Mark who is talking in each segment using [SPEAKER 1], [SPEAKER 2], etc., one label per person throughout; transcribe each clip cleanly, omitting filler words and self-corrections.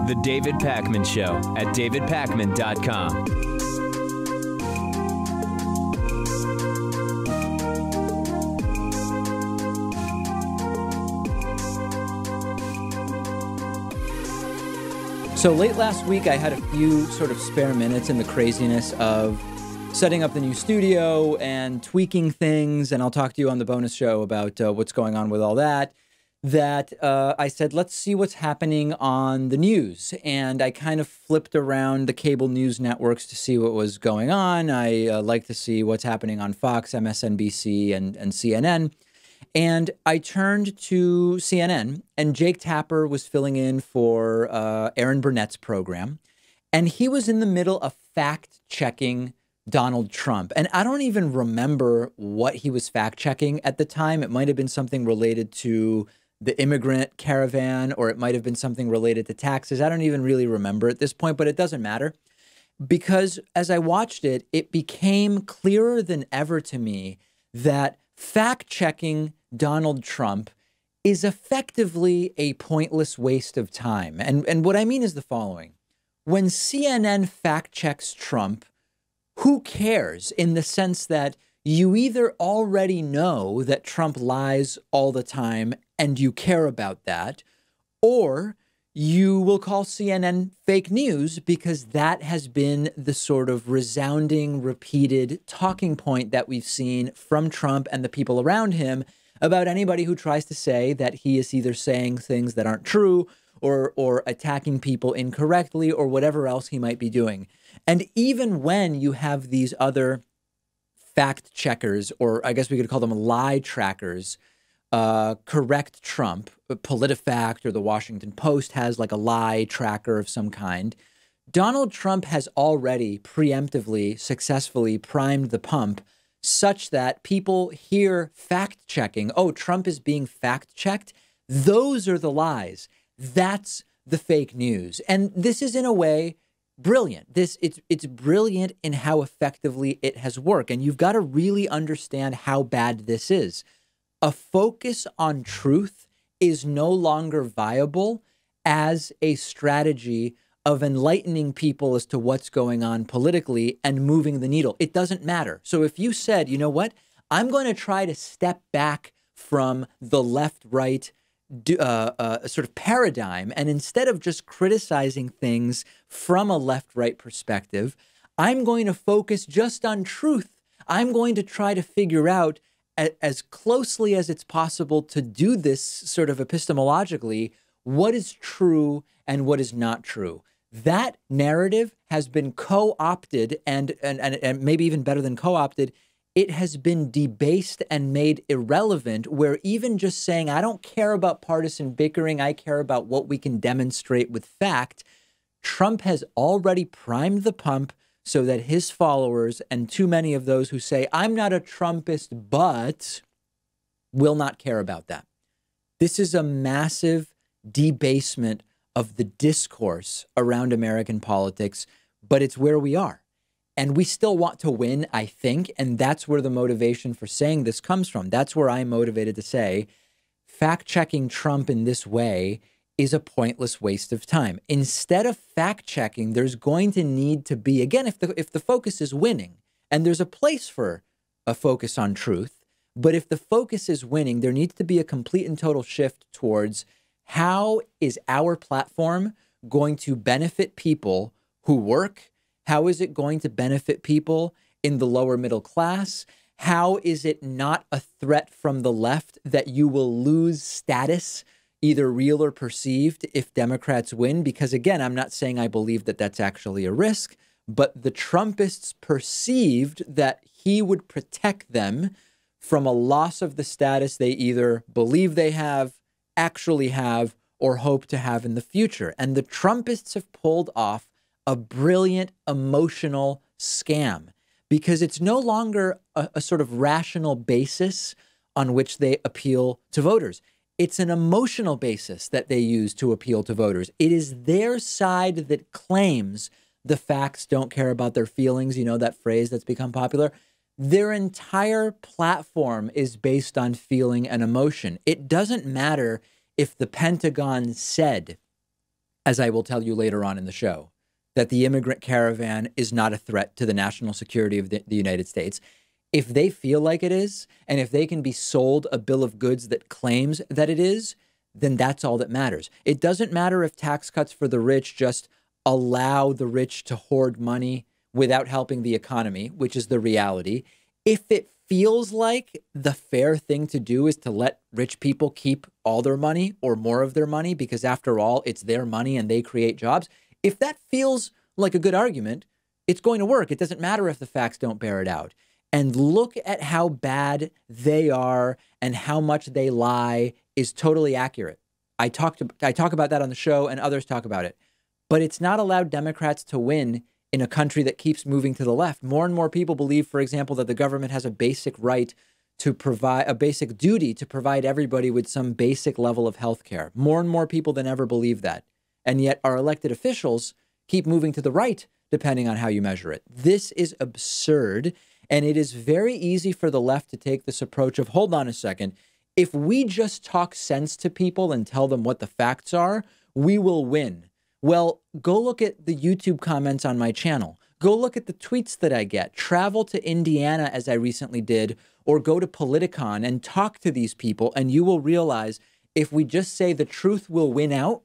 [SPEAKER 1] The David Pakman Show at davidpakman.com.
[SPEAKER 2] So late last week, I had a few sort of spare minutes in the craziness of setting up the new studio and tweaking things. And I'll talk to you on the bonus show about what's going on with all that. I said, let's see what's happening on the news. And I kind of flipped around the cable news networks to see what was going on. I like to see what's happening on Fox, MSNBC, and CNN. And I turned to CNN, and Jake Tapper was filling in for Aaron Burnett's program. And he was in the middle of fact-checking Donald Trump. And I don't even remember what he was fact-checking at the time. It might have been something related to the immigrant caravan, or it might have been something related to taxes. I don't even really remember at this point, but it doesn't matter. Because as I watched it, it became clearer than ever to me that fact-checking Donald Trump is effectively a pointless waste of time. And what I mean is the following. When CNN fact-checks Trump, who cares, in the sense that you either already know that Trump lies all the time and you care about that, or you will call CNN fake news because that has been the sort of resounding, repeated talking point that we've seen from Trump and the people around him about anybody who tries to say that he is either saying things that aren't true or attacking people incorrectly or whatever else he might be doing. And even when you have these other fact checkers, or I guess we could call them lie trackers, correct Trump, PolitiFact or the Washington Post has like a lie tracker of some kind. Donald Trump has already preemptively, successfully primed the pump such that people hear fact checking. Oh, Trump is being fact checked. Those are the lies. That's the fake news. And this is in a way brilliant. It's brilliant in how effectively it has worked. And you've got to really understand how bad this is. A focus on truth is no longer viable as a strategy of enlightening people as to what's going on politically and moving the needle. It doesn't matter. So if you said, you know what, I'm going to try to step back from the left-right sort of paradigm, and instead of just criticizing things from a left-right perspective, I'm going to focus just on truth. I'm going to try to figure out as closely as it's possible to do this sort of epistemologically, what is true and what is not true. That narrative has been co-opted and maybe even better than co-opted. It has been debased and made irrelevant, where even just saying, I don't care about partisan bickering, I care about what we can demonstrate with fact, Trump has already primed the pump so that his followers, and too many of those who say, I'm not a Trumpist, but will not care about that. This is a massive debasement of the discourse around American politics, but it's where we are. And we still want to win, I think, and that's where the motivation for saying this comes from. That's where I'm motivated to say fact-checking Trump in this way is a pointless waste of time. Instead of fact-checking, there's going to need to be, again, if the focus is winning, and there's a place for a focus on truth, but if the focus is winning, there needs to be a complete and total shift towards how is our platform going to benefit people who work? How is it going to benefit people in the lower middle class? How is it not a threat from the left that you will lose status, either real or perceived, if Democrats win? Because again, I'm not saying I believe that that's actually a risk, but the Trumpists perceived that he would protect them from a loss of the status they either believe they have, actually have, or hope to have in the future. And the Trumpists have pulled off a brilliant emotional scam, because it's no longer a sort of rational basis on which they appeal to voters. It's an emotional basis that they use to appeal to voters. It is their side that claims the facts don't care about their feelings. You know, that phrase that's become popular. Their entire platform is based on feeling and emotion. It doesn't matter if the Pentagon said, as I will tell you later on in the show, that the immigrant caravan is not a threat to the national security of the United States. If they feel like it is, and if they can be sold a bill of goods that claims that it is, then that's all that matters. It doesn't matter if tax cuts for the rich just allow the rich to hoard money without helping the economy, which is the reality. If it feels like the fair thing to do is to let rich people keep all their money or more of their money, because after all, it's their money and they create jobs. If that feels like a good argument, it's going to work. It doesn't matter if the facts don't bear it out. And look at how bad they are and how much they lie is totally accurate. I talk about that on the show, and others talk about it. But it's not allowed Democrats to win in a country that keeps moving to the left. More and more people believe, for example, that the government has a basic right to provide, a basic duty to provide everybody with some basic level of health care. More and more people than ever believe that. And yet our elected officials keep moving to the right, depending on how you measure it. This is absurd. And it is very easy for the left to take this approach of, hold on a second, if we just talk sense to people and tell them what the facts are, we will win. Well, go look at the YouTube comments on my channel. Go look at the tweets that I get. Travel to Indiana, as I recently did, or go to Politicon and talk to these people, and you will realize if we just say the truth will win out,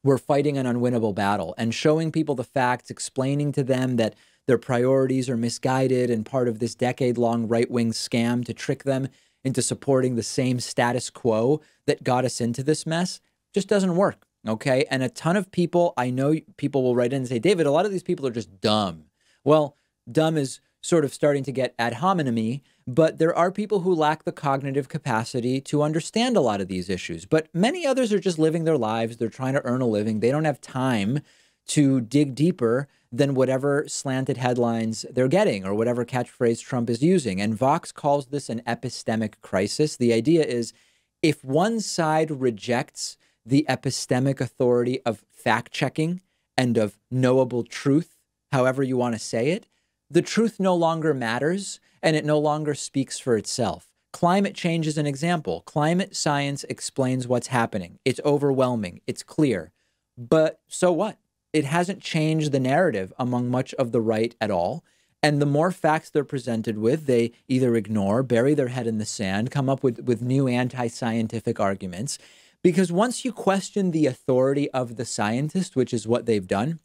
[SPEAKER 2] we're fighting an unwinnable battle. And showing people the facts, explaining to them that their priorities are misguided and part of this decade-long right-wing scam to trick them into supporting the same status quo that got us into this mess just doesn't work, okay? And a ton of people, I know people will write in and say, David, a lot of these people are just dumb. Well, dumb is sort of starting to get ad hominem-y, but there are people who lack the cognitive capacity to understand a lot of these issues. But many others are just living their lives. They're trying to earn a living. They don't have time to dig deeper than whatever slanted headlines they're getting or whatever catchphrase Trump is using. And Vox calls this an epistemic crisis. The idea is if one side rejects the epistemic authority of fact-checking and of knowable truth, however you want to say it, the truth no longer matters and it no longer speaks for itself. Climate change is an example. Climate science explains what's happening. It's overwhelming. It's clear. But so what? It hasn't changed the narrative among much of the right at all. And the more facts they're presented with, they either ignore, bury their head in the sand, come up with new anti-scientific arguments. Because once you question the authority of the scientist, which is what they've done,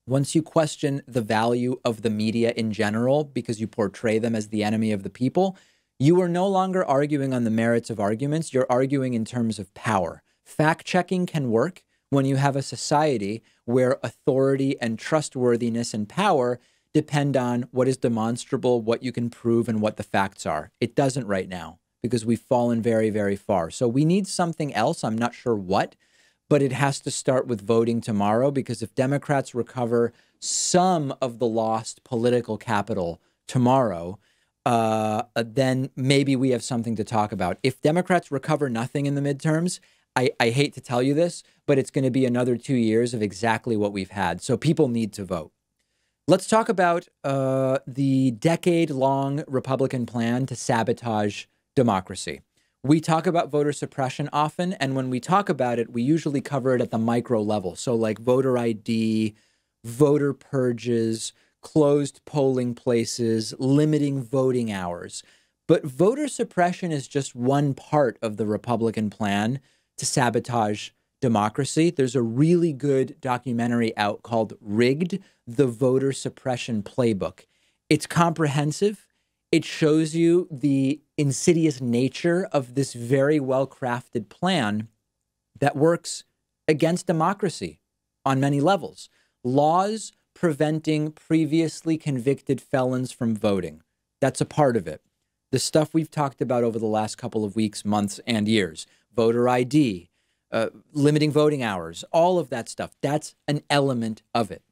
[SPEAKER 2] once you question the value of the media in general, because you portray them as the enemy of the people, you are no longer arguing on the merits of arguments. You're arguing in terms of power. Fact-checking can work when you have a society where authority and trustworthiness and power depend on what is demonstrable, what you can prove, and what the facts are. It doesn't right now because we've fallen very, very far. So we need something else. I'm not sure what, but it has to start with voting tomorrow, because if Democrats recover some of the lost political capital tomorrow, then maybe we have something to talk about. If Democrats recover nothing in the midterms, I hate to tell you this, but it's going to be another 2 years of exactly what we've had. So people need to vote. Let's talk about the decade-long Republican plan to sabotage democracy. We talk about voter suppression often, and when we talk about it, we usually cover it at the micro level. So like voter ID, voter purges, closed polling places, limiting voting hours. But voter suppression is just one part of the Republican plan to sabotage democracy. There's a really good documentary out called Rigged, the Voter Suppression Playbook. It's comprehensive. It shows you the insidious nature of this very well-crafted plan that works against democracy on many levels. Laws preventing previously convicted felons from voting. That's a part of it. The stuff we've talked about over the last couple of weeks, months, and years. Voter ID, limiting voting hours, all of that stuff. That's an element of it.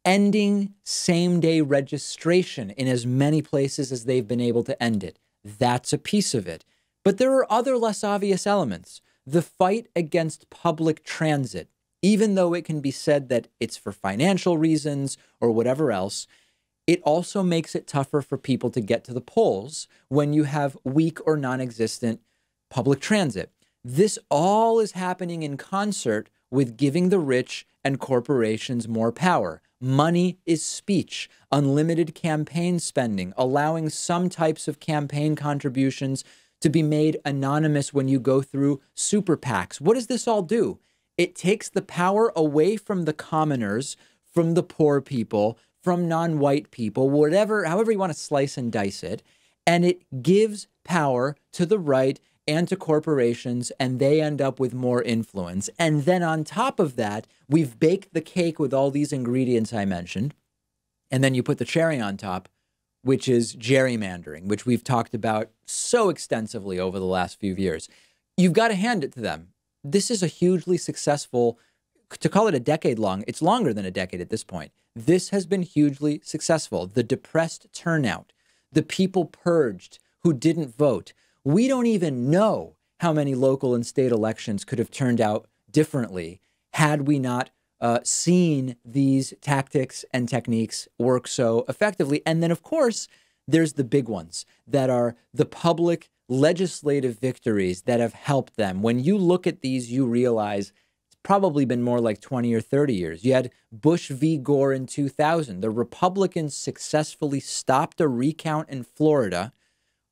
[SPEAKER 2] Ending same-day registration in as many places as they've been able to end it. That's a piece of it. But there are other less obvious elements. The fight against public transit, even though it can be said that it's for financial reasons or whatever else, it also makes it tougher for people to get to the polls when you have weak or non-existent public transit. This all is happening in concert with giving the rich and corporations more power. Money is speech, unlimited campaign spending, allowing some types of campaign contributions to be made anonymous when you go through super PACs. What does this all do? It takes the power away from the commoners, from the poor people, from non-white people, however you want to slice and dice it, and it gives power to the right and to corporations, and they end up with more influence. And then on top of that, we've baked the cake with all these ingredients I mentioned, and then you put the cherry on top, which is gerrymandering, which we've talked about so extensively over the last few years. You've got to hand it to them. This is a hugely successful, to call it a decade long, it's longer than a decade at this point. This has been hugely successful. The depressed turnout, the people purged who didn't vote. We don't even know how many local and state elections could have turned out differently had we not seen these tactics and techniques work so effectively. And then, of course, there's the big ones that are the public legislative victories that have helped them. When you look at these, you realize it's probably been more like 20 or 30 years. You had Bush v. Gore in 2000. The Republicans successfully stopped a recount in Florida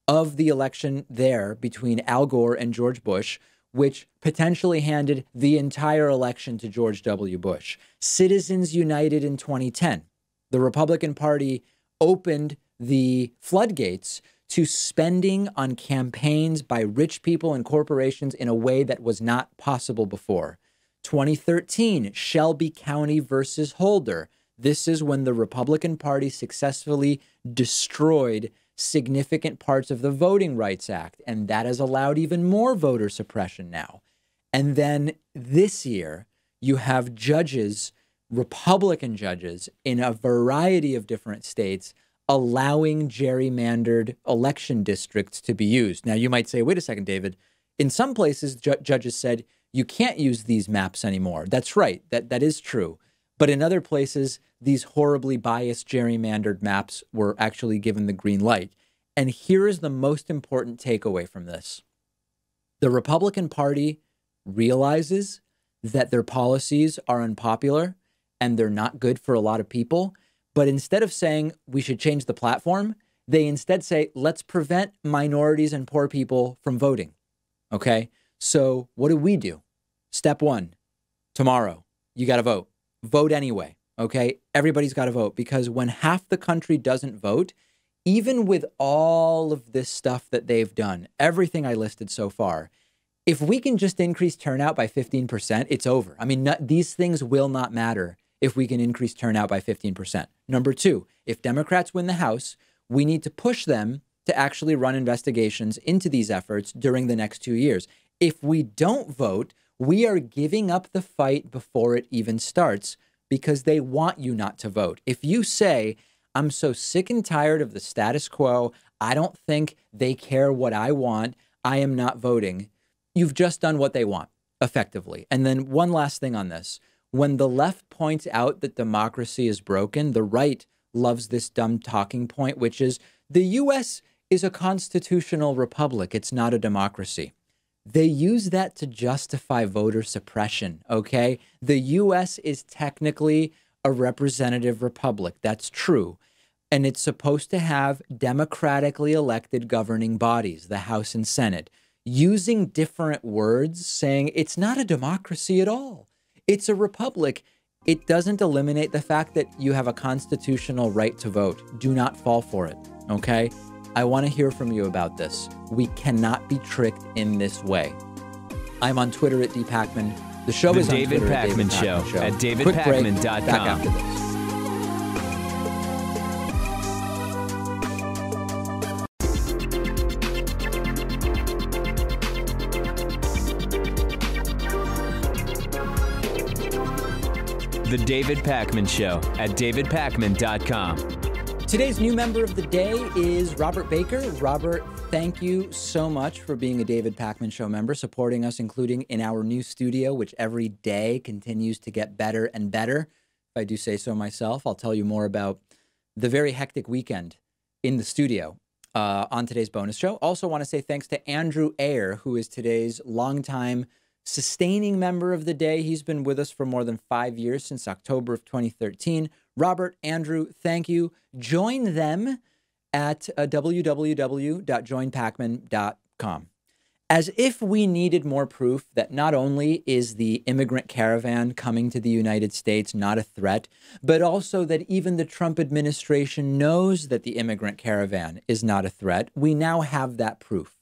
[SPEAKER 2] of the election there between Al Gore and George Bush, which potentially handed the entire election to George W. Bush. Citizens United in 2010. The Republican Party opened the floodgates to spending on campaigns by rich people and corporations in a way that was not possible before. 2013, Shelby County versus Holder. This is when the Republican Party successfully destroyed significant parts of the Voting Rights Act, and that has allowed even more voter suppression now. And then this year, you have judges, Republican judges, in a variety of different states allowing gerrymandered election districts to be used. Now, you might say, wait a second, David. In some places, judges said, you can't use these maps anymore. That's right. That is true. But in other places, these horribly biased gerrymandered maps were actually given the green light. And here is the most important takeaway from this. The Republican Party realizes that their policies are unpopular and they're not good for a lot of people. But instead of saying we should change the platform, they instead say, let's prevent minorities and poor people from voting. Okay, so what do? Step one, tomorrow, you got to vote. Vote anyway, okay? Everybody's got to vote, because when half the country doesn't vote, even with all of this stuff that they've done, everything I listed so far, if we can just increase turnout by 15%, it's over. I mean, these things will not matter if we can increase turnout by 15%. Number two, if Democrats win the House, we need to push them to actually run investigations into these efforts during the next 2 years. If we don't vote, we are giving up the fight before it even starts, because they want you not to vote. If you say, I'm so sick and tired of the status quo, I don't think they care what I want, I am not voting, you've just done what they want, effectively. And then one last thing on this. When the left points out that democracy is broken, the right loves this dumb talking point, which is the U.S. is a constitutional republic. It's not a democracy. They use that to justify voter suppression, okay? The U.S. is technically a representative republic. That's true. And it's supposed to have democratically elected governing bodies, the House and Senate, using different words, saying it's not a democracy at all. It's a republic. It doesn't eliminate the fact that you have a constitutional right to vote. Do not fall for it, okay? I want to hear from you about this. We cannot be tricked in this way. I'm on Twitter at dpacman. The show is on
[SPEAKER 1] David
[SPEAKER 2] Twitter
[SPEAKER 1] Pakman
[SPEAKER 2] at David
[SPEAKER 1] Show at
[SPEAKER 2] davidpakman.com. Back after this.
[SPEAKER 1] The David Pakman Show at davidpakman.com.
[SPEAKER 2] Today's new member of the day is Robert Baker. Robert, thank you so much for being a David Pakman Show member, supporting us, including in our new studio, which every day continues to get better and better. If I do say so myself, I'll tell you more about the very hectic weekend in the studio on today's bonus show. Also want to say thanks to Andrew Ayer, who is today's longtime sustaining member of the day. He's been with us for more than 5 years, since October of 2013. Robert, Andrew, thank you. Join them at www.joinpacman.com. As if we needed more proof that not only is the immigrant caravan coming to the United States not a threat, but also that even the Trump administration knows that the immigrant caravan is not a threat, we now have that proof.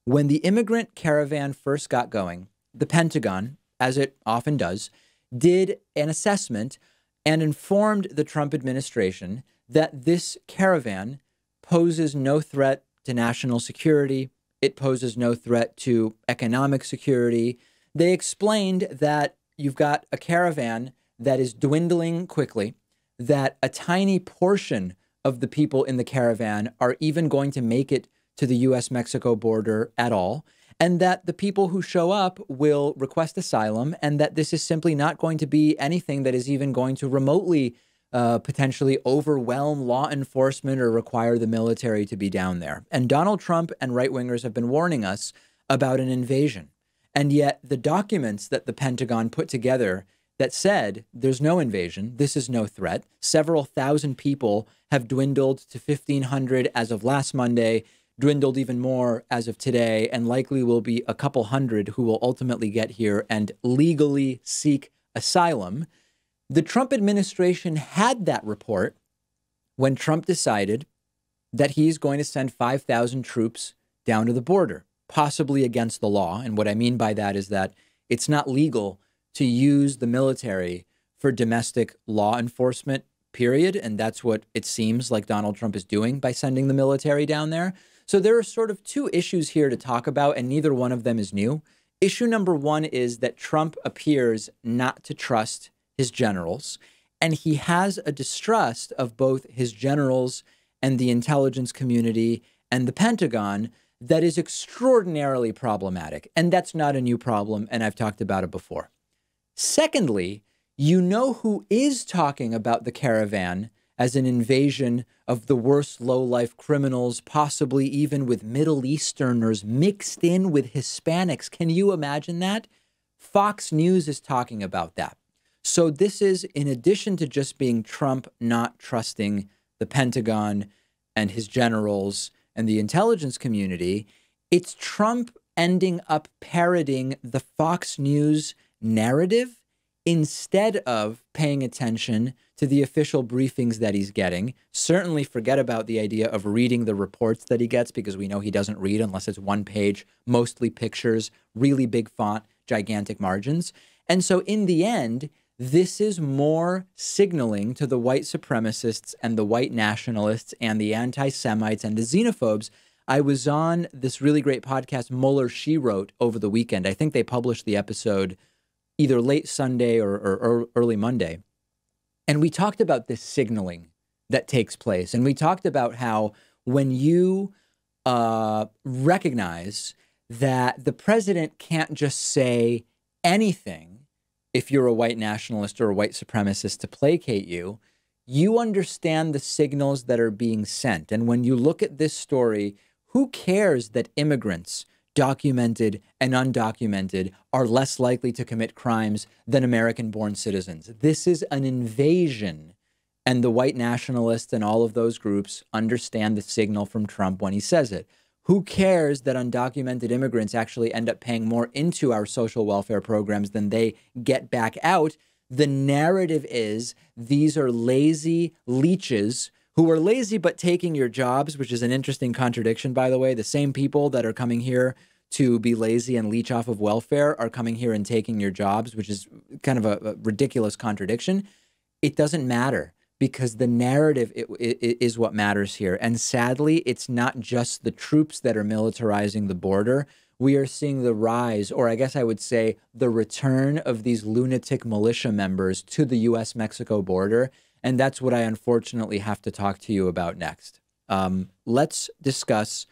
[SPEAKER 2] When the immigrant caravan first got going, the Pentagon, as it often does, did an assessment and informed the Trump administration that this caravan poses no threat to national security. It poses no threat to economic security. They explained that you've got a caravan that is dwindling quickly, that a tiny portion of the people in the caravan are even going to make it to the U.S.-Mexico border at all, and that the people who show up will request asylum, and that this is simply not going to be anything that is even going to remotely potentially overwhelm law enforcement or require the military to be down there. And Donald Trump and right-wingers have been warning us about an invasion. And yet the documents that the Pentagon put together that said there's no invasion, this is no threat, several thousand people have dwindled to 1,500 as of last Monday, dwindled even more as of today, and likely will be a couple hundred who will ultimately get here and legally seek asylum. The Trump administration had that report when Trump decided that he's going to send 5,000 troops down to the border, possibly against the law. And what I mean by that is that it's not legal to use the military for domestic law enforcement, period. And that's what it seems like Donald Trump is doing by sending the military down there. So there are sort of two issues here to talk about, and neither one of them is new. Issue number one is that Trump appears not to trust his generals, and he has a distrust of both his generals and the intelligence community and the Pentagon that is extraordinarily problematic. And that's not a new problem, and I've talked about it before. Secondly, you know who is talking about the caravan as an invasion of the worst low-life criminals, possibly even with Middle Easterners mixed in with Hispanics. Can you imagine that? Fox News is talking about that. So this is, in addition to just being Trump not trusting the Pentagon and his generals and the intelligence community, it's Trump ending up parroting the Fox News narrative instead of paying attention to the official briefings that he's getting. Certainly forget about the idea of reading the reports that he gets, because we know he doesn't read unless it's one page, mostly pictures, really big font, gigantic margins. And so in the end, this is more signaling to the white supremacists and the white nationalists and the anti-Semites and the xenophobes. I was on this really great podcast, Mueller, She Wrote, over the weekend. I think they published the episode either late Sunday or early Monday. And we talked about this signaling that takes place. And we talked about how when you recognize that the president can't just say anything if you're a white nationalist or a white supremacist to placate you, you understand the signals that are being sent. And when you look at this story, who cares that immigrants, documented and undocumented, are less likely to commit crimes than American-born citizens? This is an invasion. And the white nationalists and all of those groups understand the signal from Trump when he says it. Who cares that undocumented immigrants actually end up paying more into our social welfare programs than they get back out? The narrative is these are lazy leeches who are lazy but taking your jobs, which is an interesting contradiction, by the way. The same people that are coming here to be lazy and leech off of welfare are coming here and taking your jobs, which is kind of a ridiculous contradiction. It doesn't matter, because the narrative is what matters here. And sadly, it's not just the troops that are militarizing the border. We are seeing the rise, or I guess I would say the return of these lunatic militia members to the U.S.-Mexico border. And that's what I unfortunately have to talk to you about next. Let's discuss,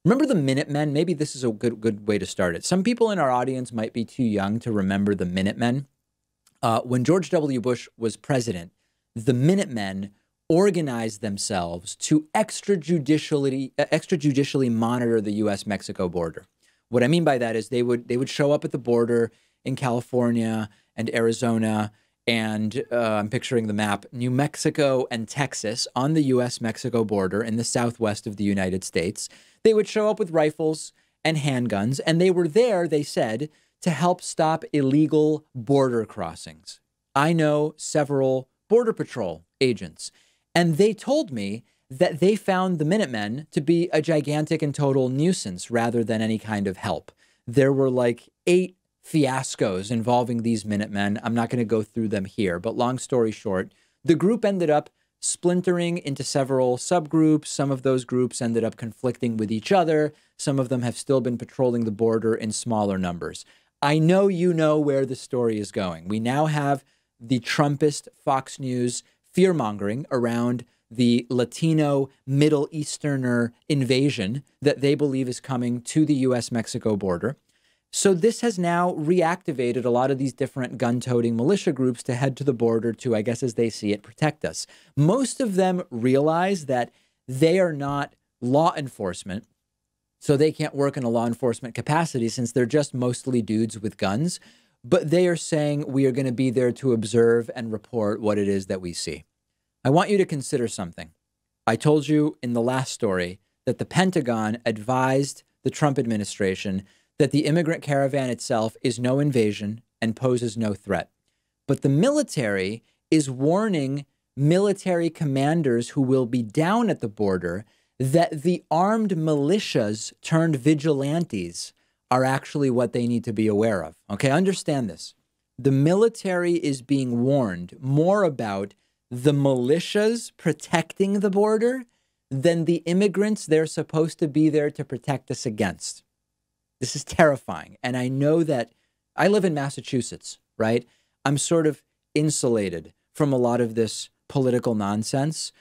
[SPEAKER 2] remember the Minutemen? Maybe this is a good way to start it. Some people in our audience might be too young to remember the Minutemen. When George W. Bush was president, the Minutemen organized themselves to extrajudicially monitor the U.S.-Mexico border. What I mean by that is they would show up at the border in California and Arizona and I'm picturing the map, New Mexico and Texas on the U.S.-Mexico border in the southwest of the United States. They would show up with rifles and handguns, and they were there, they said, to help stop illegal border crossings. I know several Border Patrol agents, and they told me that they found the Minutemen to be a gigantic and total nuisance rather than any kind of help. There were like 8 fiascos involving these Minutemen. I'm not going to go through them here, but long story short, the group ended up splintering into several subgroups. Some of those groups ended up conflicting with each other. Some of them have still been patrolling the border in smaller numbers. I know you know where the story is going. We now have the Trumpist Fox News fearmongering around the Latino Middle Easterner invasion that they believe is coming to the U.S.-Mexico border. So this has now reactivated a lot of these different gun-toting militia groups to head to the border to, I guess as they see it, protect us. Most of them realize that they are not law enforcement, so they can't work in a law enforcement capacity since they're just mostly dudes with guns. But they are saying we are going to be there to observe and report what it is that we see. I want you to consider something. I told you in the last story that the Pentagon advised the Trump administration that the immigrant caravan itself is no invasion and poses no threat. But the military is warning military commanders who will be down at the border that the armed militias turned vigilantes are actually what they need to be aware of. Okay, understand this. The military is being warned more about the militias protecting the border than the immigrants they're supposed to be there to protect us against. This is terrifying. And I know that I live in Massachusetts, right? I'm sort of insulated from a lot of this political nonsense,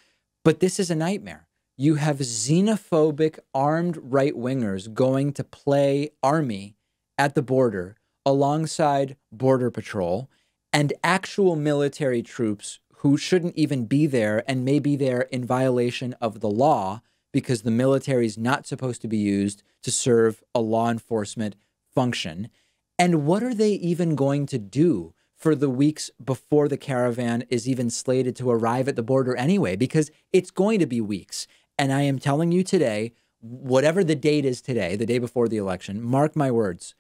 [SPEAKER 2] but this is a nightmare. You have xenophobic armed right-wingers going to play army at the border alongside Border Patrol and actual military troops who shouldn't even be there and may be there in violation of the law because the military is not supposed to be used to serve a law enforcement function. And what are they even going to do for the weeks before the caravan is even slated to arrive at the border anyway? Because it's going to be weeks. And I am telling you today, whatever the date is today, the day before the election, mark my words,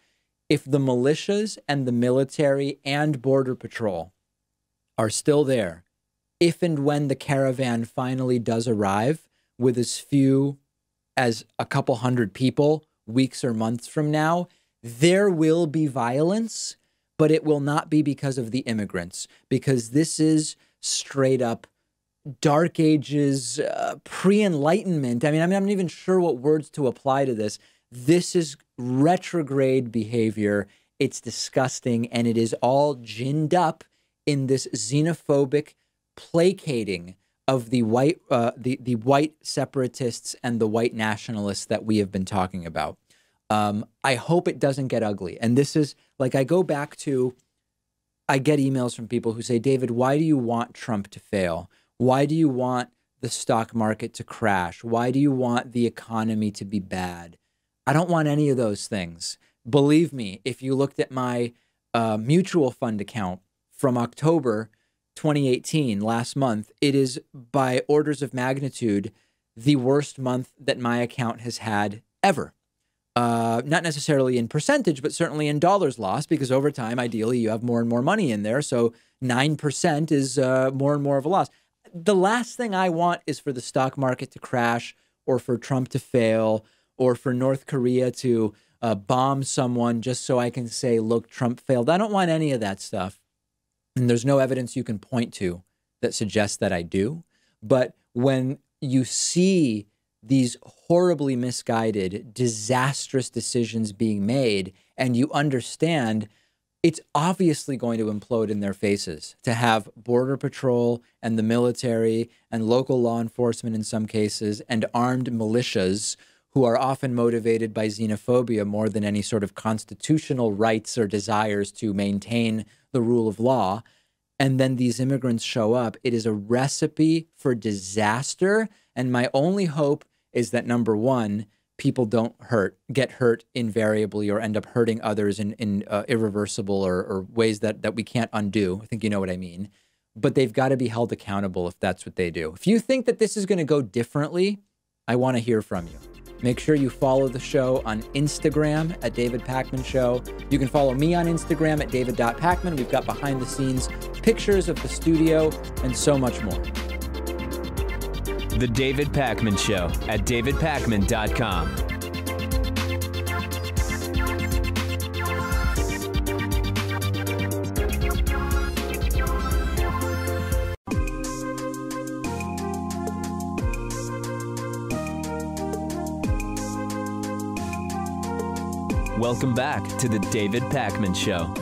[SPEAKER 2] if the militias and the military and Border Patrol are still there, if and when the caravan finally does arrive with as few as a couple hundred people weeks or months from now, there will be violence, but it will not be because of the immigrants, because this is straight up Dark Ages, pre-Enlightenment. I mean, I'm not even sure what words to apply to this. This is retrograde behavior. It's disgusting, and it is all ginned up in this xenophobic placating of the white, the white separatists and the white nationalists that we have been talking about. I hope it doesn't get ugly. And this is like, I go back to, I get emails from people who say, David, why do you want Trump to fail? Why do you want the stock market to crash? Why do you want the economy to be bad? I don't want any of those things. Believe me, if you looked at my mutual fund account from October 2018, last month, it is by orders of magnitude the worst month that my account has had ever. Not necessarily in percentage, but certainly in dollars lost, because over time, ideally, you have more and more money in there. So 9% is more and more of a loss. The last thing I want is for the stock market to crash, or for Trump to fail, or for North Korea to bomb someone just so I can say, look, Trump failed. I don't want any of that stuff. And there's no evidence you can point to that suggests that I do. But when you see these horribly misguided, disastrous decisions being made, and you understand it's obviously going to implode in their faces to have Border Patrol and the military and local law enforcement in some cases and armed militias who are often motivated by xenophobia more than any sort of constitutional rights or desires to maintain the rule of law. and then these immigrants show up, it is a recipe for disaster. And my only hope is that, number one, people don't get hurt invariably or end up hurting others in irreversible or ways that we can't undo. I think you know what I mean. But they've got to be held accountable if that's what they do. If you think that this is going to go differently, I want to hear from you. Make sure you follow the show on Instagram at David Pakman Show. You can follow me on Instagram at david.pakman. We've got behind the scenes pictures of the studio and so much more.
[SPEAKER 1] The David Pakman Show at davidpakman.com. Welcome back to the David Pakman Show.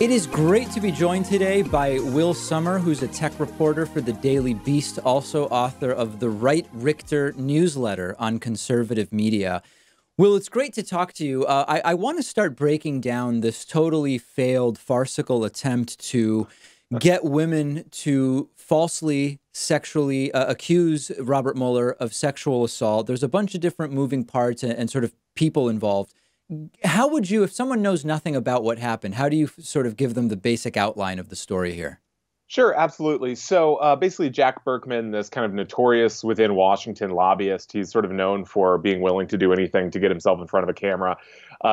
[SPEAKER 2] It is great to be joined today by Will Sommer, who's a tech reporter for the Daily Beast, also author of the Right Richter newsletter on conservative media. Will, it's great to talk to you. I want to start breaking down this totally failed, farcical attempt to get women to falsely sexually accuse Robert Mueller of sexual assault. There's a bunch of different moving parts and sort of people involved. How would you, if someone knows nothing about what happened, how do you sort of give them the basic outline of the story here?
[SPEAKER 3] Sure, absolutely. So basically, Jack Berkman, this kind of notorious within Washington lobbyist, he's sort of known for being willing to do anything to get himself in front of a camera.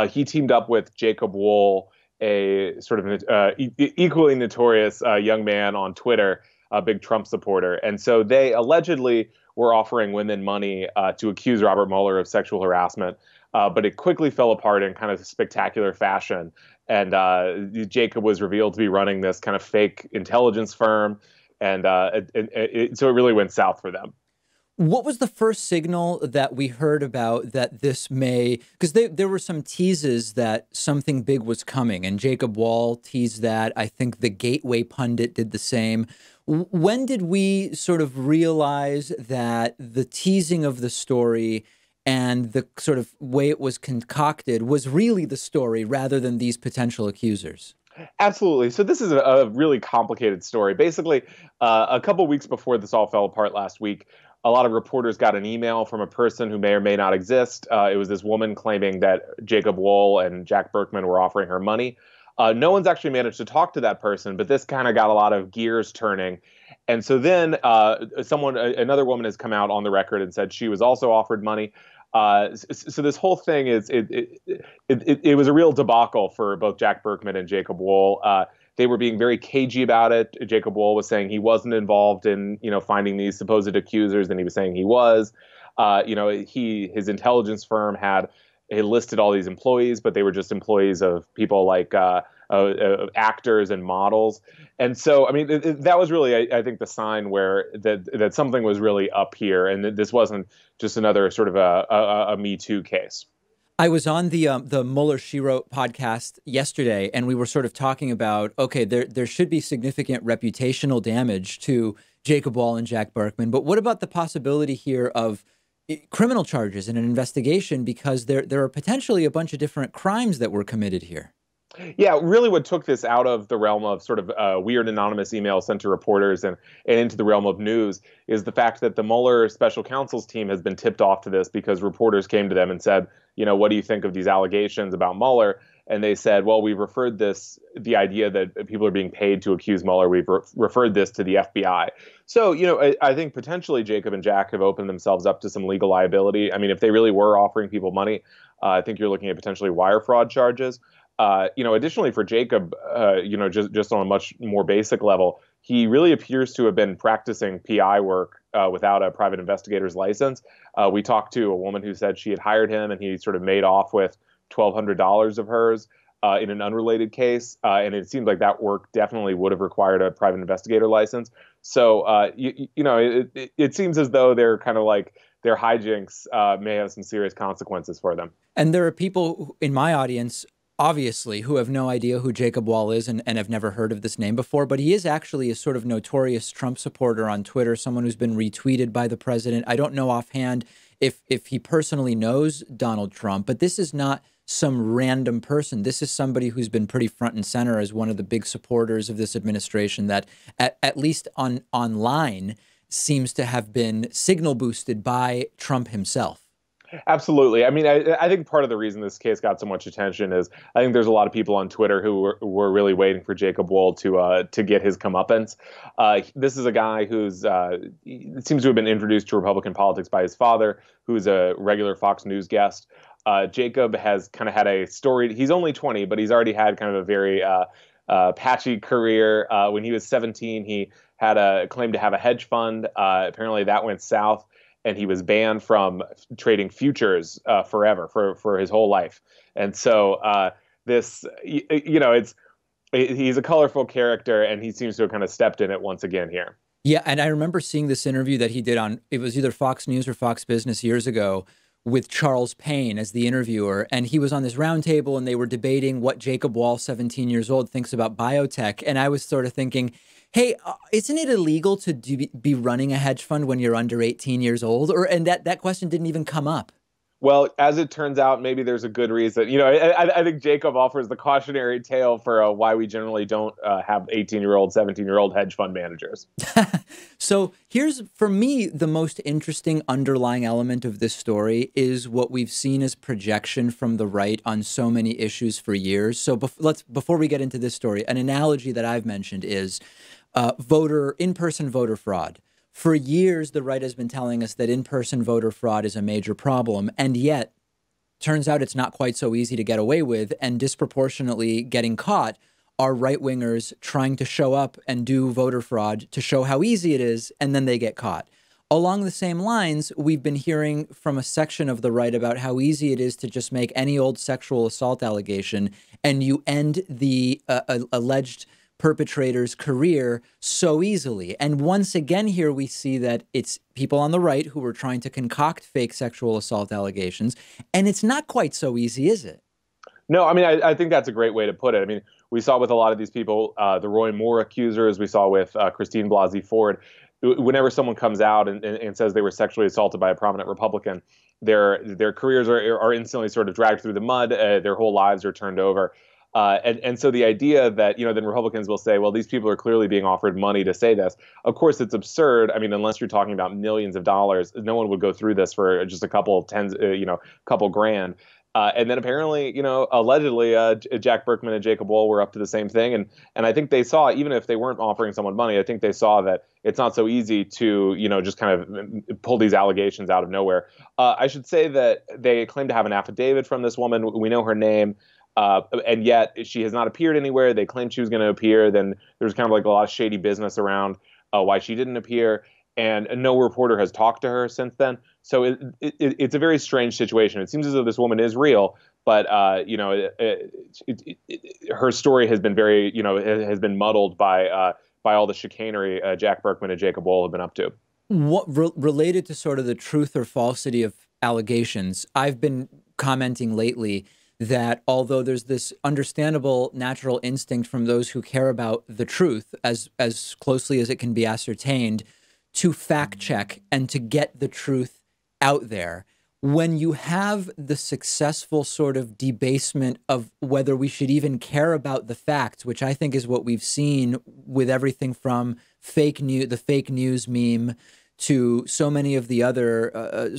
[SPEAKER 3] He teamed up with Jacob Wohl, a sort of equally notorious young man on Twitter, a big Trump supporter. And so they allegedly were offering women money to accuse Robert Mueller of sexual harassment. But it quickly fell apart in kind of spectacular fashion. And Jacob was revealed to be running this kind of fake intelligence firm. And so it really went south for them.
[SPEAKER 2] What was the first signal that we heard about that this may, because there were some teases that something big was coming, and Jacob Wohl teased that. I think the Gateway pundit did the same. When did we sort of realize that the teasing of the story and the sort of way it was concocted was really the story rather than these potential accusers?
[SPEAKER 3] Absolutely. So this is a really complicated story. Basically, a couple weeks before this all fell apart last week, a lot of reporters got an email from a person who may or may not exist. It was this woman claiming that Jacob Wohl and Jack Berkman were offering her money. No one's actually managed to talk to that person, but this kind of got a lot of gears turning. And so then another woman has come out on the record and said she was also offered money. So this whole thing it was a real debacle for both Jack Berkman and Jacob Wohl. They were being very cagey about it. Jacob Wohl was saying he wasn't involved in, finding these supposed accusers, and he was saying he was. His intelligence firm had listed all these employees, but they were just employees of people like actors and models. And so, I mean, that was really, I think, the sign where that something was really up here, and that this wasn't just another sort of a Me Too case.
[SPEAKER 2] I was on the Mueller She Wrote podcast yesterday, and we were sort of talking about, okay, there should be significant reputational damage to Jacob Wohl and Jack Berkman, but what about the possibility here of criminal charges and an investigation, because there are potentially a bunch of different crimes that were committed here?
[SPEAKER 3] Yeah, really what took this out of the realm of sort of weird anonymous emails sent to reporters and into the realm of news is the fact that the Mueller special counsel's team has been tipped off to this because reporters came to them and said, what do you think of these allegations about Mueller? And they said, well, we've referred the idea that people are being paid to accuse Mueller, we've referred this to the FBI. So, I think potentially Jacob and Jack have opened themselves up to some legal liability. I mean, if they really were offering people money, I think you're looking at potentially wire fraud charges. Additionally for Jacob, just on a much more basic level, he really appears to have been practicing PI work without a private investigator's license. We talked to a woman who said she had hired him and he sort of made off with $1,200 of hers in an unrelated case. And it seemed like that work definitely would have required a private investigator license. So, it seems as though they're kind of like their hijinks may have some serious consequences for them.
[SPEAKER 2] And there are people in my audience, obviously, who have no idea who Jacob Wohl is and have never heard of this name before, but he is actually a sort of notorious Trump supporter on Twitter, someone who's been retweeted by the president. I don't know offhand if he personally knows Donald Trump, but this is not some random person. This is somebody who's been pretty front and center as one of the big supporters of this administration that at least online seems to have been signal boosted by Trump himself.
[SPEAKER 3] Absolutely. I mean, I think part of the reason this case got so much attention is I think there's a lot of people on Twitter who were really waiting for Jacob Wohl to get his comeuppance. This is a guy who's seems to have been introduced to Republican politics by his father, who's a regular Fox News guest. Jacob has kind of had a story. He's only 20, but he's already had kind of a very patchy career. When he was 17, he had a claim to have a hedge fund. Apparently that went south, and he was banned from trading futures forever for his whole life. And so this, he's a colorful character, and he seems to have kind of stepped in it once again here.
[SPEAKER 2] Yeah, and I remember seeing this interview that he did on, it was either Fox News or Fox Business years ago, with Charles Payne as the interviewer. And he was on this roundtable, and they were debating what Jacob Wohl, 17 years old, thinks about biotech. And I was sort of thinking, hey, isn't it illegal to be running a hedge fund when you're under 18 years old? And that question didn't even come up.
[SPEAKER 3] Well, as it turns out, maybe there's a good reason. I think Jacob offers the cautionary tale for why we generally don't have 18-year-old, 17-year-old hedge fund managers.
[SPEAKER 2] So here's, for me, the most interesting underlying element of this story is what we've seen as projection from the right on so many issues for years. So before we get into this story, an analogy that I've mentioned is in-person voter fraud. For years, the right has been telling us that in-person voter fraud is a major problem, and yet turns out it's not quite so easy to get away with, and disproportionately getting caught are right-wingers trying to show up and do voter fraud to show how easy it is, and then they get caught. Along the same lines, we've been hearing from a section of the right about how easy it is to just make any old sexual assault allegation, and you end the alleged perpetrator's career so easily. And once again here we see that it's people on the right who are trying to concoct fake sexual assault allegations, and it's not quite so easy, is it?
[SPEAKER 3] No, I mean, I think that's a great way to put it. I mean, we saw with a lot of these people, the Roy Moore accusers, we saw with Christine Blasey Ford, whenever someone comes out and says they were sexually assaulted by a prominent Republican, their careers are instantly sort of dragged through the mud, their whole lives are turned over. And so the idea that, then Republicans will say, well, these people are clearly being offered money to say this. Of course, it's absurd. I mean, unless you're talking about millions of dollars, no one would go through this for just a couple couple grand. And then apparently, allegedly, Jack Berkman and Jacob Wohl were up to the same thing. And I think they saw, even if they weren't offering someone money, I think they saw that it's not so easy to, just kind of pull these allegations out of nowhere. I should say that they claim to have an affidavit from this woman. We know her name. And yet she has not appeared anywhere. They claimed she was going to appear. Then there's kind of like a lot of shady business around why she didn't appear. And no reporter has talked to her since then. So it's a very strange situation. It seems as though this woman is real, but her story has been very, has been muddled by all the chicanery Jack Berkman and Jacob Wohl have been up to.
[SPEAKER 2] What related to sort of the truth or falsity of allegations, I've been commenting lately that although there's this understandable natural instinct from those who care about the truth as closely as it can be ascertained to fact check and to get the truth out there, when you have the successful sort of debasement of whether we should even care about the facts, which I think is what we've seen with everything from the fake news meme to so many of the other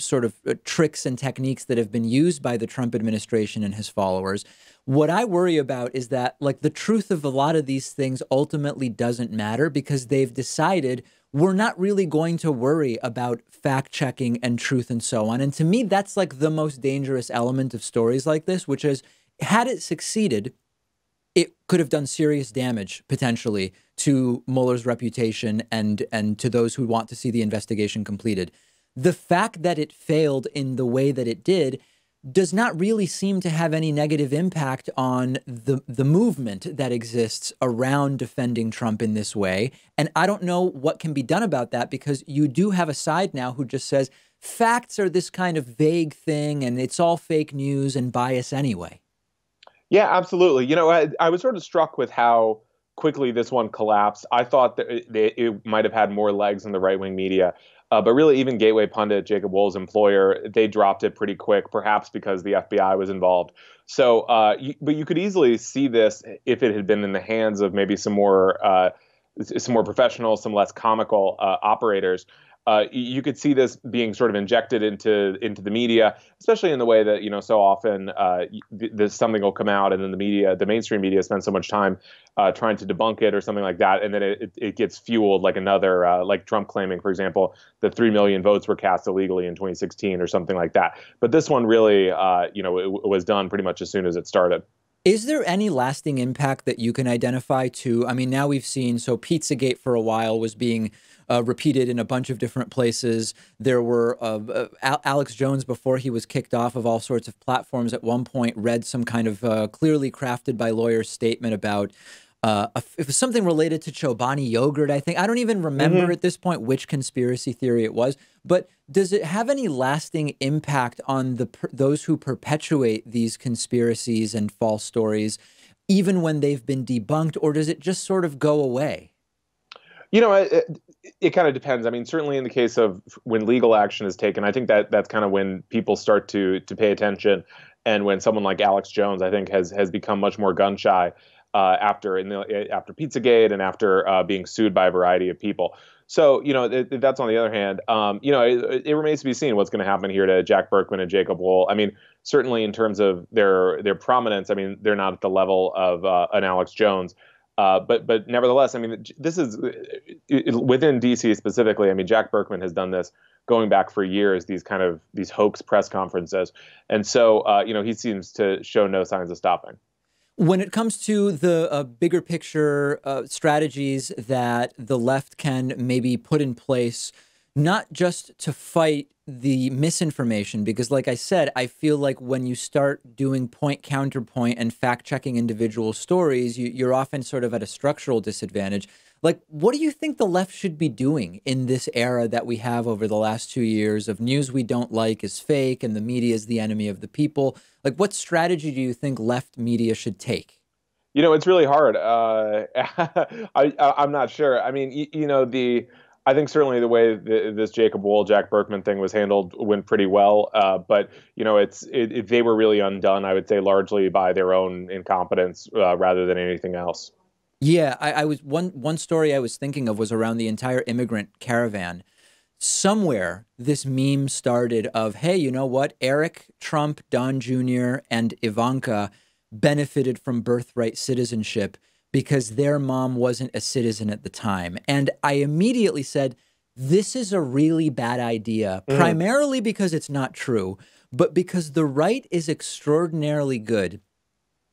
[SPEAKER 2] tricks and techniques that have been used by the Trump administration and his followers. What I worry about is that, like, the truth of a lot of these things ultimately doesn't matter because they've decided we're not really going to worry about fact checking and truth and so on. And to me, that's like the most dangerous element of stories like this, which is, had it succeeded, it could have done serious damage potentially to Mueller's reputation and to those who want to see the investigation completed. The fact that it failed in the way that it did does not really seem to have any negative impact on the movement that exists around defending Trump in this way. And I don't know what can be done about that because you do have a side now who just says facts are this kind of vague thing and it's all fake news and bias anyway.
[SPEAKER 3] Yeah, absolutely. I was sort of struck with how quickly this one collapsed. I thought that it might have had more legs in the right-wing media. But really, even Gateway pundit Jacob Wool's employer, they dropped it pretty quick, perhaps because the FBI was involved. So, but you could easily see this if it had been in the hands of maybe some more professional, some less comical operators. You could see this being sort of injected into the media, especially in the way that so often this something will come out and then the mainstream media spends so much time trying to debunk it or something like that, and then it gets fueled like another like Trump claiming, for example, that 3 million votes were cast illegally in 2016 or something like that. But this one really, it was done pretty much as soon as it started.
[SPEAKER 2] Is there any lasting impact that you can identify to? I mean, now we've seen, so Pizzagate for a while was being repeated in a bunch of different places. There were Alex Jones, before he was kicked off of all sorts of platforms, at one point read some kind of clearly crafted by lawyers statement about it was something related to Chobani yogurt, I think. I don't even remember at this point which conspiracy theory it was. But does it have any lasting impact on those who perpetuate these conspiracies and false stories, even when they've been debunked, or does it just sort of go away?
[SPEAKER 3] It kind of depends. I mean, certainly in the case of when legal action is taken, I think that's kind of when people start to pay attention, and when someone like Alex Jones, I think, has become much more gun shy after Pizzagate and after being sued by a variety of people. So, that's on the other hand. It remains to be seen what's going to happen here to Jack Berkman and Jacob Wool. I mean, certainly in terms of their prominence, I mean, they're not at the level of an Alex Jones. But nevertheless, I mean, this is within D.C. specifically. I mean, Jack Berkman has done this going back for years, these hoax press conferences. And so, he seems to show no signs of stopping.
[SPEAKER 2] When it comes to the bigger picture strategies that the left can maybe put in place, not just to fight the misinformation, because like I said, I feel like when you start doing point counterpoint and fact checking individual stories, you're often sort of at a structural disadvantage. Like, what do you think the left should be doing in this era that we have over the last 2 years of news we don't like is fake and the media is the enemy of the people? Like, what strategy do you think left media should take?
[SPEAKER 3] It's really hard. I'm not sure. I mean, I think certainly the way this Jacob Wool, Jack Berkman thing was handled went pretty well. But they were really undone, I would say, largely by their own incompetence rather than anything else.
[SPEAKER 2] Yeah, I was one story I was thinking of was around the entire immigrant caravan. Somewhere this meme started of, hey, you know what? Eric, Trump, Don Jr., and Ivanka benefited from birthright citizenship because their mom wasn't a citizen at the time. And I immediately said, this is a really bad idea, primarily because it's not true, but because the right is extraordinarily good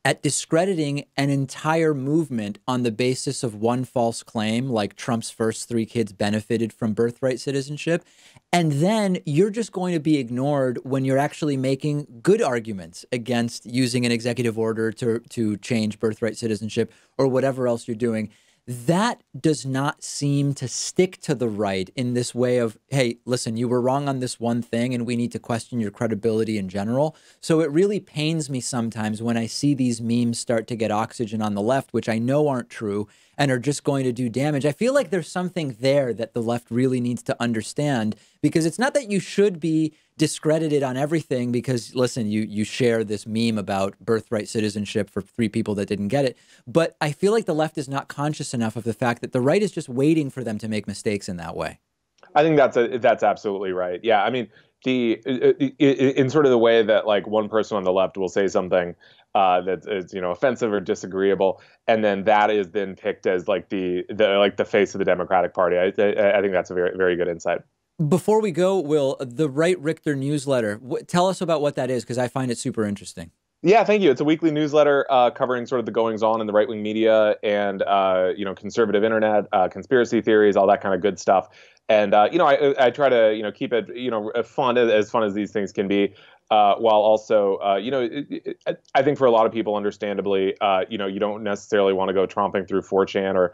[SPEAKER 2] at discrediting an entire movement on the basis of one false claim, like Trump's first 3 kids benefited from birthright citizenship. And then you're just going to be ignored when you're actually making good arguments against using an executive order to change birthright citizenship or whatever else you're doing. That does not seem to stick to the right in this way of, hey, listen, you were wrong on this one thing and we need to question your credibility in general. So it really pains me sometimes when I see these memes start to get oxygen on the left, which I know aren't true and are just going to do damage. I feel like there's something there that the left really needs to understand, because it's not that you should be discredited on everything because, listen, you share this meme about birthright citizenship for 3 people that didn't get it. But I feel like the left is not conscious enough of the fact that the right is just waiting for them to make mistakes in that way.
[SPEAKER 3] I think that's absolutely right. Yeah, I mean, in sort of the way that like one person on the left will say something that is offensive or disagreeable, and then that is then picked as like the face of the Democratic Party. I think that's a very, very good insight.
[SPEAKER 2] Before we go, Will, the Right Richter newsletter, tell us about what that is, because I find it super interesting.
[SPEAKER 3] Yeah, thank you. It's a weekly newsletter covering sort of the goings on in the right wing media and conservative internet, conspiracy theories, all that kind of good stuff. And I try to keep it fun as these things can be, while also I think for a lot of people, understandably, you don't necessarily want to go tromping through 4chan or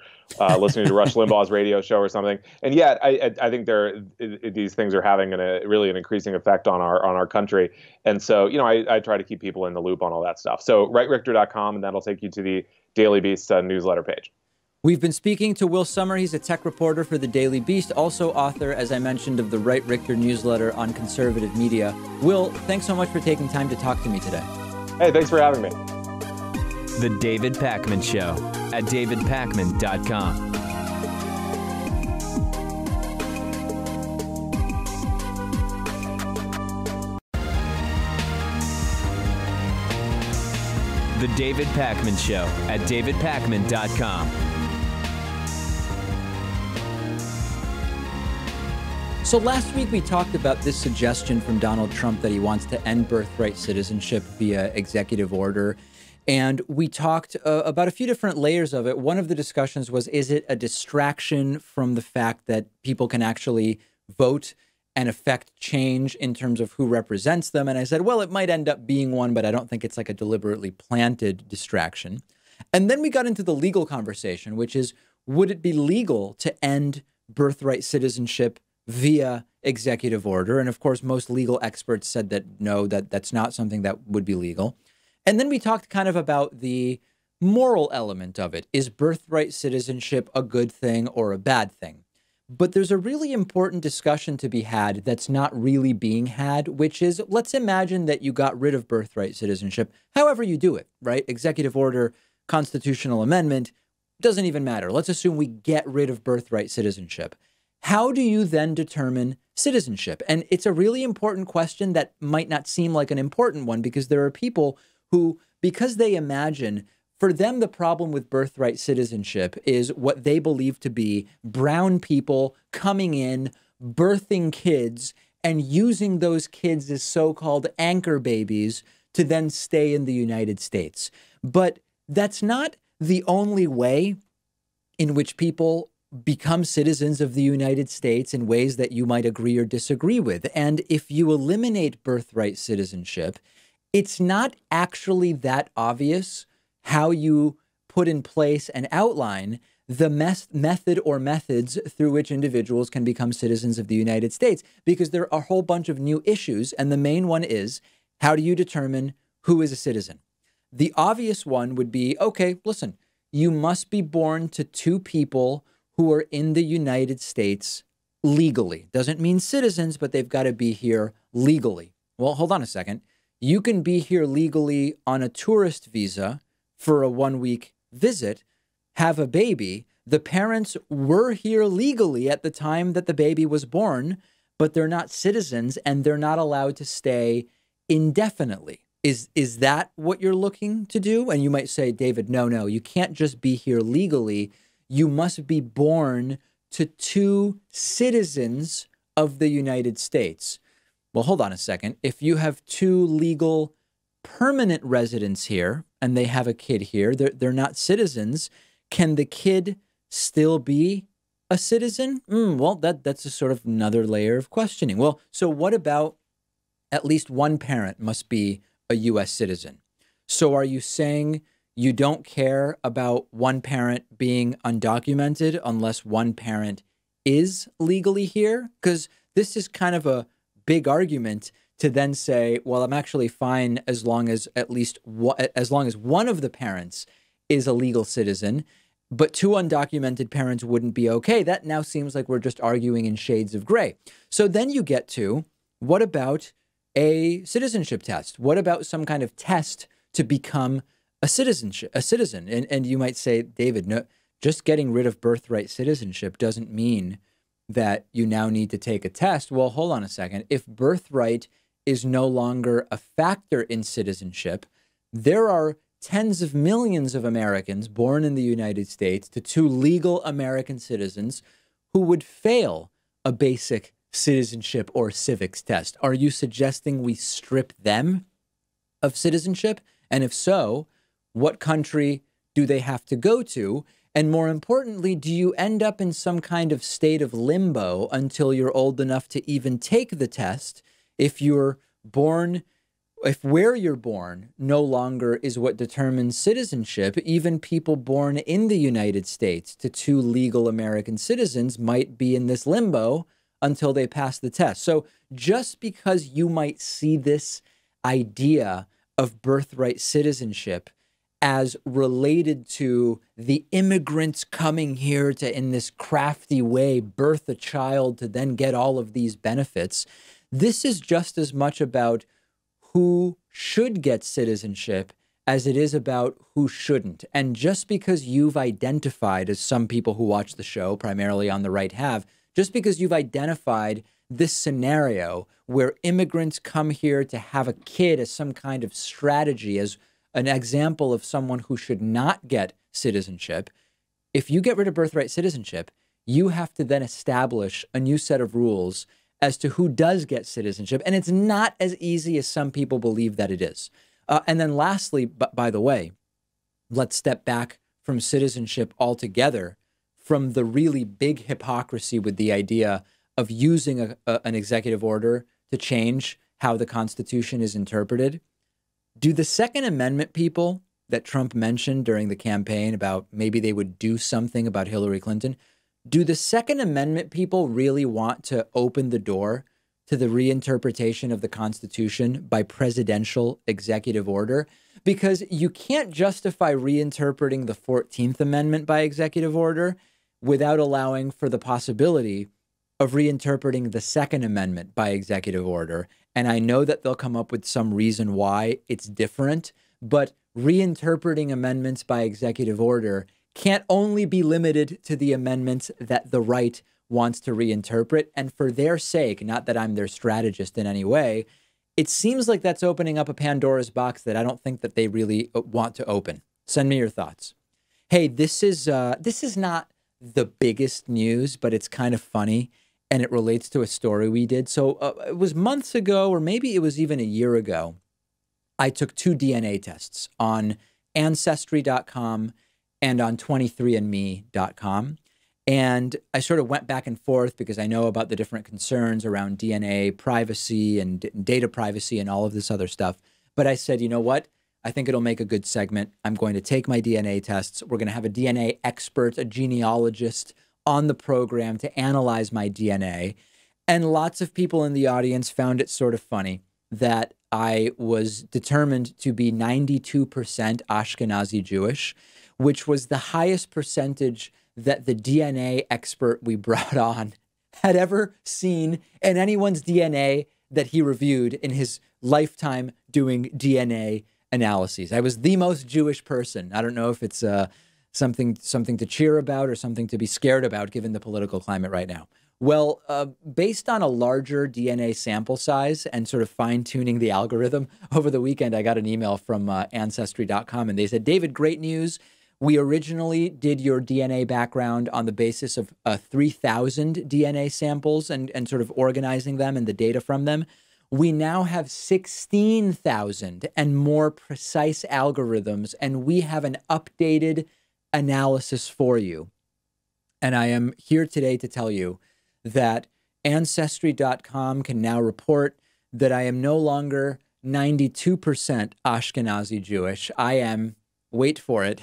[SPEAKER 3] listening to Rush Limbaugh's radio show or something. And yet, I think these things are having really an increasing effect on our country. And so I try to keep people in the loop on all that stuff. So rightrichter.com, and that'll take you to the Daily Beast newsletter page.
[SPEAKER 2] We've been speaking to Will Sommer. He's a tech reporter for the Daily Beast, also author, as I mentioned, of the Right Richter newsletter on conservative media. Will, thanks so much for taking time to talk to me today.
[SPEAKER 3] Hey, thanks for having me.
[SPEAKER 1] The David Pakman Show at davidpakman.com. The David Pakman Show at davidpakman.com.
[SPEAKER 2] So last week we talked about this suggestion from Donald Trump that he wants to end birthright citizenship via executive order. And we talked about a few different layers of it. One of the discussions was, is it a distraction from the fact that people can actually vote and affect change in terms of who represents them? And I said, well, it might end up being one, but I don't think it's like a deliberately planted distraction. And then we got into the legal conversation, which is, would it be legal to end birthright citizenship via executive order? And of course, most legal experts said that no, that's not something that would be legal. And then we talked kind of about the moral element of it. Is birthright citizenship a good thing or a bad thing? But there's a really important discussion to be had that's not really being had, which is, let's imagine that you got rid of birthright citizenship, however you do it, right? Executive order, constitutional amendment, doesn't even matter. Let's assume we get rid of birthright citizenship. How do you then determine citizenship? And it's a really important question that might not seem like an important one, because there are people who, because they imagine, for them, the problem with birthright citizenship is what they believe to be brown people coming in, birthing kids, and using those kids as so-called anchor babies to then stay in the United States. But that's not the only way in which people become citizens of the United States in ways that you might agree or disagree with. And if you eliminate birthright citizenship, it's not actually that obvious how you put in place and outline the method or methods through which individuals can become citizens of the United States, because there are a whole bunch of new issues. And the main one is, how do you determine who is a citizen? The obvious one would be, okay, listen, you must be born to two people who are in the United States legally. Doesn't mean citizens, but they've got to be here legally. Well, hold on a second. You can be here legally on a tourist visa for a 1-week visit, have a baby. The parents were here legally at the time that the baby was born, but they're not citizens and they're not allowed to stay indefinitely. Is that what you're looking to do? And you might say, David, no, you can't just be here legally. You must be born to two citizens of the United States. Well, hold on a second. If you have two legal permanent residents here and they have a kid here, they're not citizens. Can the kid still be a citizen? Well, that's a sort of another layer of questioning. Well, so what about at least one parent must be a U.S. citizen? So are you saying you don't care about one parent being undocumented unless one parent is legally here? Because this is kind of a big argument to then say, well, I'm actually fine as long as one of the parents is a legal citizen, but two undocumented parents wouldn't be okay. That now seems like we're just arguing in shades of gray. So then you get to, what about a citizenship test? What about some kind of test to become a citizen? And you might say, David, no, just getting rid of birthright citizenship doesn't mean that you now need to take a test. Well, hold on a second. If birthright is no longer a factor in citizenship, there are tens of millions of Americans born in the United States to two legal American citizens who would fail a basic citizenship or civics test. Are you suggesting we strip them of citizenship? And if so, what country do they have to go to? And more importantly, do you end up in some kind of state of limbo until you're old enough to even take the test if you're born, if where you're born no longer is what determines citizenship? Even people born in the United States to two legal American citizens might be in this limbo until they pass the test. So just because you might see this idea of birthright citizenship as related to the immigrants coming here to, in this crafty way, birth a child to then get all of these benefits. This is just as much about who should get citizenship as it is about who shouldn't. And just because you've identified, as some people who watch the show, primarily on the right, have, just because you've identified this scenario where immigrants come here to have a kid as some kind of strategy, as an example of someone who should not get citizenship, if you get rid of birthright citizenship, you have to then establish a new set of rules as to who does get citizenship. And it's not as easy as some people believe that it is. And then lastly, by the way, let's step back from citizenship altogether, from the really big hypocrisy with the idea of using an executive order to change how the Constitution is interpreted. Do the Second Amendment people that Trump mentioned during the campaign about maybe they would do something about Hillary Clinton, do the Second Amendment people really want to open the door to the reinterpretation of the Constitution by presidential executive order? Because you can't justify reinterpreting the 14th Amendment by executive order without allowing for the possibility of reinterpreting the Second Amendment by executive order. And I know that they'll come up with some reason why it's different, but reinterpreting amendments by executive order can't only be limited to the amendments that the right wants to reinterpret. And for their sake, not that I'm their strategist in any way, it seems like that's opening up a Pandora's box that I don't think that they really want to open. Send me your thoughts. Hey, this is not the biggest news, but it's kind of funny, and it relates to a story we did. So it was months ago, or maybe it was even a year ago. I took 2 DNA tests on Ancestry.com and on 23andme.com. And I sort of went back and forth because I know about the different concerns around DNA privacy and data privacy and all of this other stuff. But I said, you know what? I think it'll make a good segment. I'm going to take my DNA tests. We're going to have a DNA expert, a genealogist on the program to analyze my DNA. And lots of people in the audience found it sort of funny that I was determined to be 92% Ashkenazi Jewish, which was the highest percentage that the DNA expert we brought on had ever seen in anyone's DNA that he reviewed in his lifetime doing DNA analyses. I was the most Jewish person. I don't know if it's something to cheer about or something to be scared about given the political climate right now. Well, based on a larger DNA sample size and sort of fine-tuning the algorithm, over the weekend I got an email from Ancestry.com, and they said, David, great news. We originally did your DNA background on the basis of 3,000 DNA samples and sort of organizing them and the data from them. We now have 16,000 and more precise algorithms, and we have an updated analysis for you. And I am here today to tell you that Ancestry.com can now report that I am no longer 92% Ashkenazi Jewish. I am, wait for it,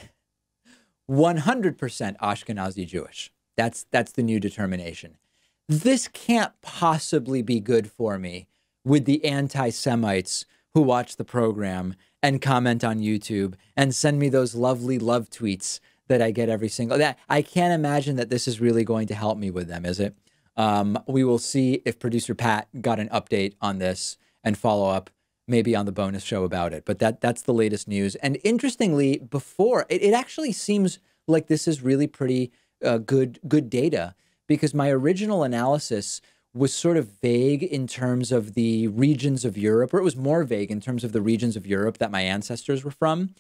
[SPEAKER 2] 100% Ashkenazi Jewish. That's the new determination. This can't possibly be good for me with the anti-Semites who watch the program and comment on YouTube and send me those lovely love tweets that I get every single day. I can't imagine that this is really going to help me with them, is it? We will see if producer Pat got an update on this and follow up maybe on the bonus show about it. But that's the latest news. And interestingly, before, it actually seems like this is really pretty good data, because my original analysis was sort of vague in terms of the regions of Europe, or it was more vague in terms of the regions of Europe that my ancestors were from.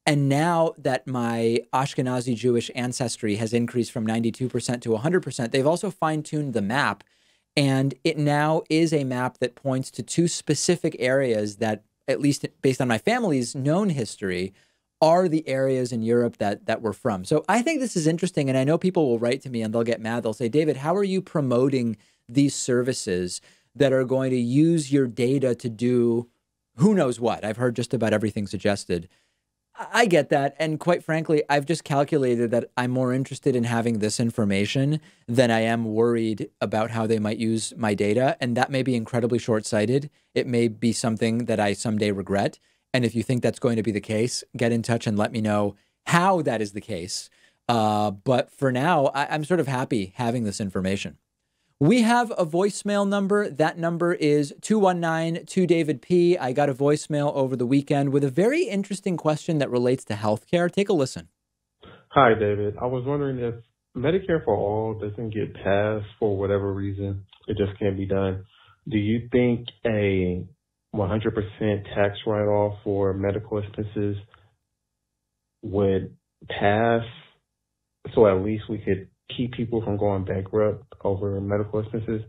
[SPEAKER 2] And now that my Ashkenazi Jewish ancestry has increased from 92% to 100%, they've also fine-tuned the map. And it now is a map that points to 2 specific areas that, at least based on my family's known history, are the areas in Europe that we're from. So I think this is interesting. And I know people will write to me and they'll get mad. They'll say, David, how are you promoting these services that are going to use your data to do who knows what? I've heard just about everything suggested. I get that. And quite frankly, I've just calculated that I'm more interested in having this information than I am worried about how they might use my data. And that may be incredibly short-sighted. It may be something that I someday regret. And if you think that's going to be the case, get in touch and let me know how that is the case. But for now, I'm sort of happy having this information. We have a voicemail number. That number is 219-2-DAVID-P. I got a voicemail over the weekend with a very interesting question that relates to healthcare. Take a listen.
[SPEAKER 4] Hi, David. I was wondering if Medicare for All doesn't get passed for whatever reason, it just can't be done. Do you think a 100% tax write-off for medical expenses would pass so at least we could keep people from going bankrupt over medical expenses?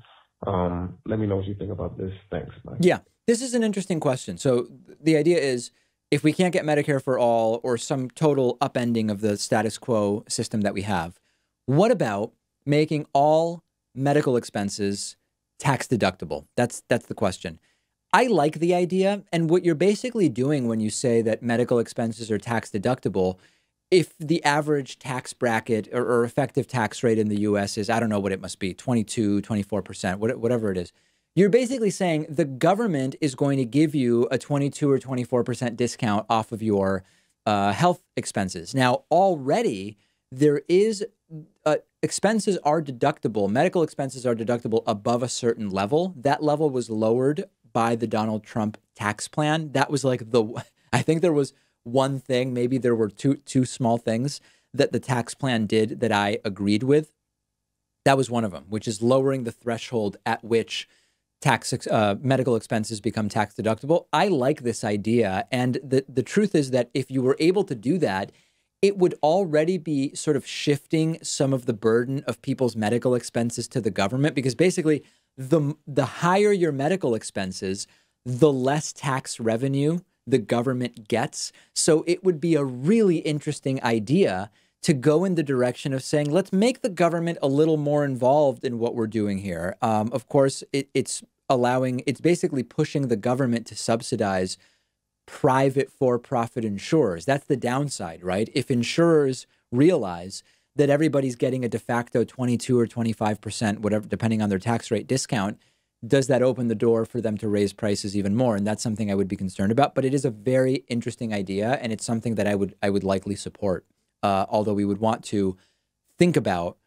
[SPEAKER 4] Let me know what you think about this. Thanks. Bye.
[SPEAKER 2] Yeah, this is an interesting question. So the idea is if we can't get Medicare for all or some total upending of the status quo system that we have, what about making all medical expenses tax deductible? That's the question. I like the idea. And what you're basically doing when you say that medical expenses are tax deductible, if the average tax bracket or effective tax rate in the US is, I don't know what it must be, 22, 24%, whatever it is, you're basically saying the government is going to give you a 22 or 24% discount off of your health expenses. Now, already there is expenses are deductible. Medical expenses are deductible above a certain level. That level was lowered by the Donald Trump tax plan. That was like I think there was one thing, maybe there were two small things that the tax plan did that I agreed with. That was one of them, which is lowering the threshold at which medical expenses become tax deductible. I like this idea. And the truth is that if you were able to do that, it would already be sort of shifting some of the burden of people's medical expenses to the government, because basically the higher your medical expenses, the less tax revenue the government gets. So it would be a really interesting idea to go in the direction of saying, let's make the government a little more involved in what we're doing here. Of course, it's basically pushing the government to subsidize private for-profit insurers. That's the downside, right? If insurers realize that everybody's getting a de facto 22 or 25%, whatever, depending on their tax rate discount, does that open the door for them to raise prices even more? And that's something I would be concerned about. But it is a very interesting idea, and it's something that I would likely support. Although we would want to think about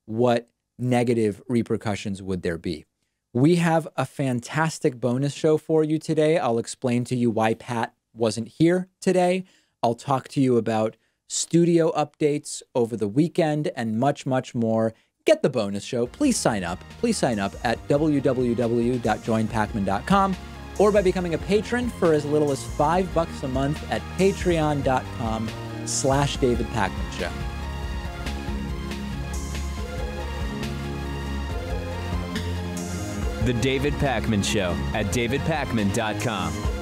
[SPEAKER 2] what negative repercussions would there be. We have a fantastic bonus show for you today. I'll explain to you why Pat wasn't here today. I'll talk to you about studio updates over the weekend and much, much more. Get the bonus show. Please sign up. Please sign up at www.joinpacman.com or by becoming a patron for as little as $5 a month at patreon.com/David Pakman Show.
[SPEAKER 1] The David Pakman Show at davidpakman.com.